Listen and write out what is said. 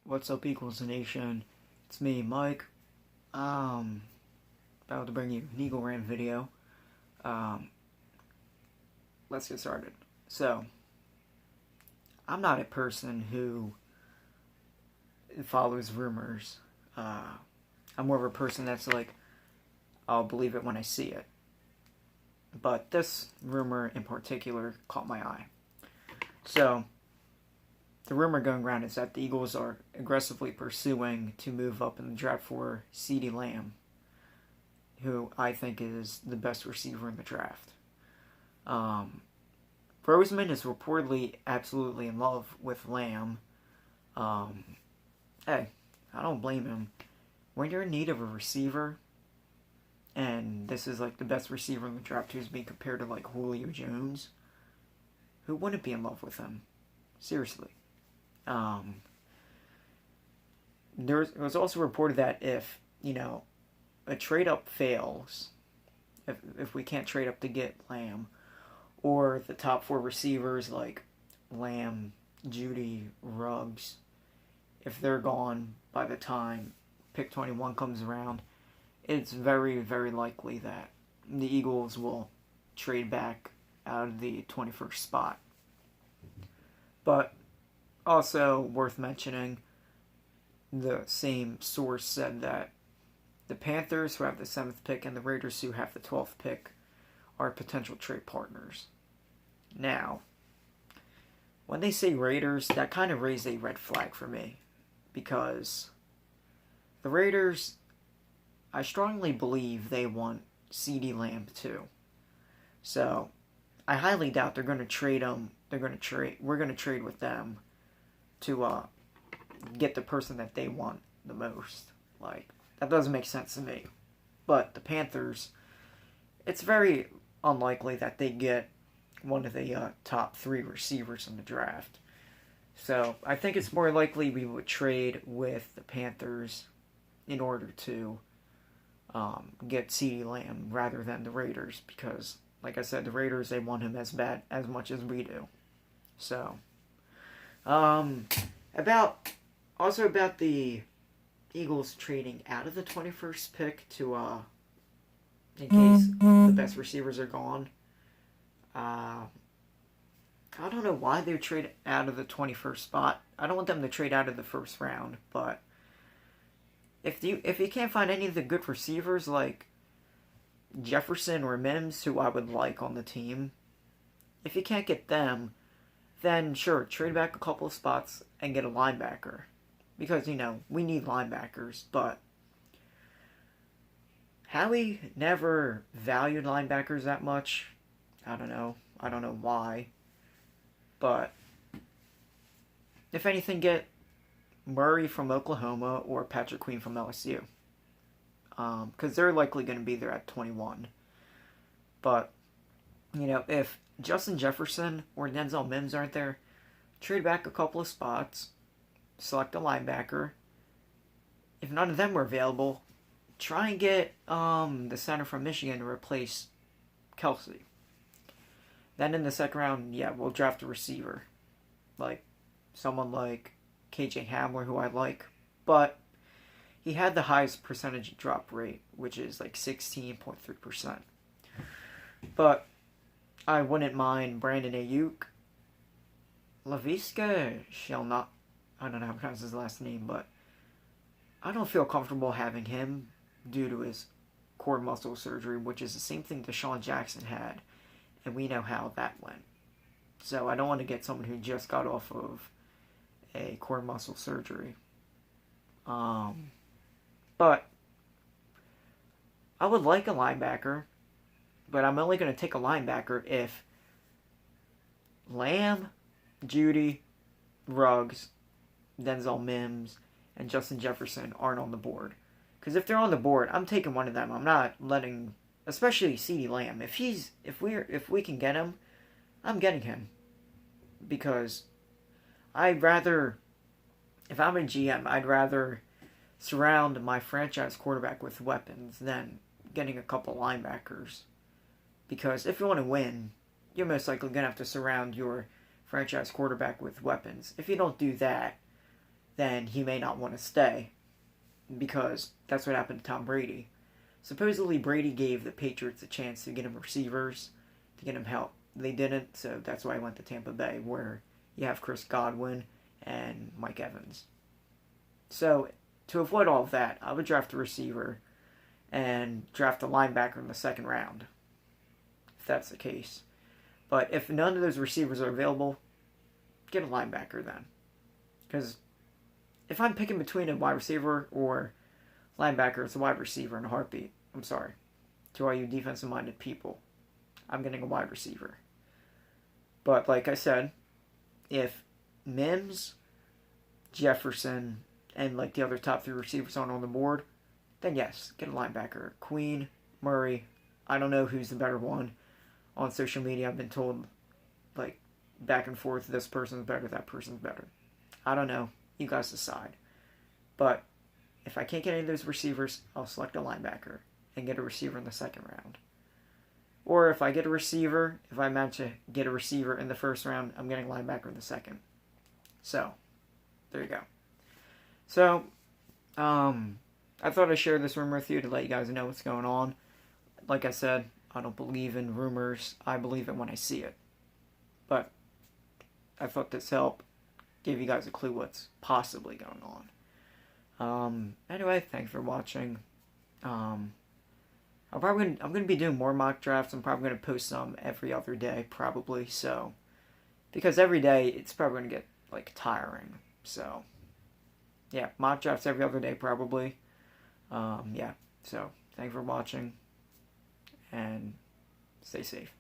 What's up, Eagles Nation? It's me, Mike. About to bring you an Eagle Rant video. Let's get started. So, I'm not a person who follows rumors. I'm more of a person that's like, I'll believe it when I see it. But this rumor in particular caught my eye. So, the rumor going around is that the Eagles are aggressively pursuing to move up in the draft for CeeDee Lamb, who I think is the best receiver in the draft. Roseman is reportedly absolutely in love with Lamb. Hey, I don't blame him. When you're in need of a receiver, and this is like the best receiver in the draft who's being compared to like Julio Jones, who wouldn't be in love with him? Seriously. It was also reported that if, a trade-up fails, if we can't trade up to get Lamb, or the top four receivers like Lamb, Judy, Ruggs, if they're gone by the time pick 21 comes around, it's very, very likely that the Eagles will trade back out of the 21st spot. But also worth mentioning, the same source said that the Panthers, who have the 7th pick, and the Raiders, who have the 12th pick, are potential trade partners. Now, when they say Raiders, that kind of raised a red flag for me, because the Raiders, I strongly believe they want CeeDee Lamb too. So, I highly doubt they're going to trade him. We're going to trade with them to get the person that they want the most. Like, that doesn't make sense to me. But the Panthers, it's very unlikely that they get one of the top 3 receivers in the draft. So I think it's more likely we would trade with the Panthers in order to get CeeDee Lamb rather than the Raiders, because, like I said, the Raiders, they want him as much as we do. So, about the Eagles trading out of the 21st pick to, in case the best receivers are gone. I don't know why they would trade out of the 21st spot. I don't want them to trade out of the first round, but if you can't find any of the good receivers like Jefferson or Mims, who I would like on the team, if you can't get them, then sure, trade back a couple of spots and get a linebacker. Because, we need linebackers, but Howie never valued linebackers that much. I don't know why. But if anything, get Murray from Oklahoma or Patrick Queen from LSU. Because they're likely going to be there at 21. But, if Justin Jefferson or Denzel Mims aren't there, trade back a couple of spots, select a linebacker. If none of them were available, try and get the center from Michigan to replace Kelsey. Then in the second round, we'll draft a receiver. Like, someone like KJ Hamler, who I like. But he had the highest percentage drop rate, which is like 16.3%. But I wouldn't mind Brandon Ayuk. Laviska shall not. I don't know how to pronounce his last name, but I don't feel comfortable having him due to his core muscle surgery, which is the same thing Deshaun Jackson had, and we know how that went. So I don't want to get someone who just got off of a core muscle surgery. But I would like a linebacker, but I'm only going to take a linebacker if Lamb, Judy, Ruggs, Denzel Mims, and Justin Jefferson aren't on the board. Because if they're on the board, I'm taking one of them. I'm not letting, especially CeeDee Lamb. If we can get him, I'm getting him. Because I'd rather, if I'm a GM, I'd rather surround my franchise quarterback with weapons than getting a couple linebackers. Because if you want to win, you're most likely going to have to surround your franchise quarterback with weapons. If you don't do that, then he may not want to stay, because that's what happened to Tom Brady. Supposedly Brady gave the Patriots a chance to get him receivers, to get him help. They didn't, so that's why I went to Tampa Bay, where you have Chris Godwin and Mike Evans. So, to avoid all of that, I would draft a receiver and draft a linebacker in the second round, if that's the case. But if none of those receivers are available, get a linebacker then. Because if I'm picking between a wide receiver or linebacker, it's a wide receiver in a heartbeat. I'm sorry. To all you defensive-minded people, I'm getting a wide receiver. But like I said, if Mims, Jefferson, and like the other top 3 receivers aren't on the board, then yes, get a linebacker. Queen, Murray, I don't know who's the better one. On social media, I've been told, like, back and forth, this person's better, that person's better. I don't know. You guys decide. But if I can't get any of those receivers, I'll select a linebacker and get a receiver in the second round. Or if I get a receiver, if I manage to get a receiver in the first round, I'm getting a linebacker in the second. So, there you go. So, I thought I'd share this rumor with you to let you guys know what's going on. Like I said, I don't believe in rumors. I believe it when I see it. But I thought this helped give you guys a clue what's possibly going on. Anyway, thanks for watching. I'm gonna be doing more mock drafts. I'm probably gonna post some every other day, probably. So, because every day it's probably gonna get like tiring. So, yeah, mock drafts every other day, probably. Yeah. So, thanks for watching, and stay safe.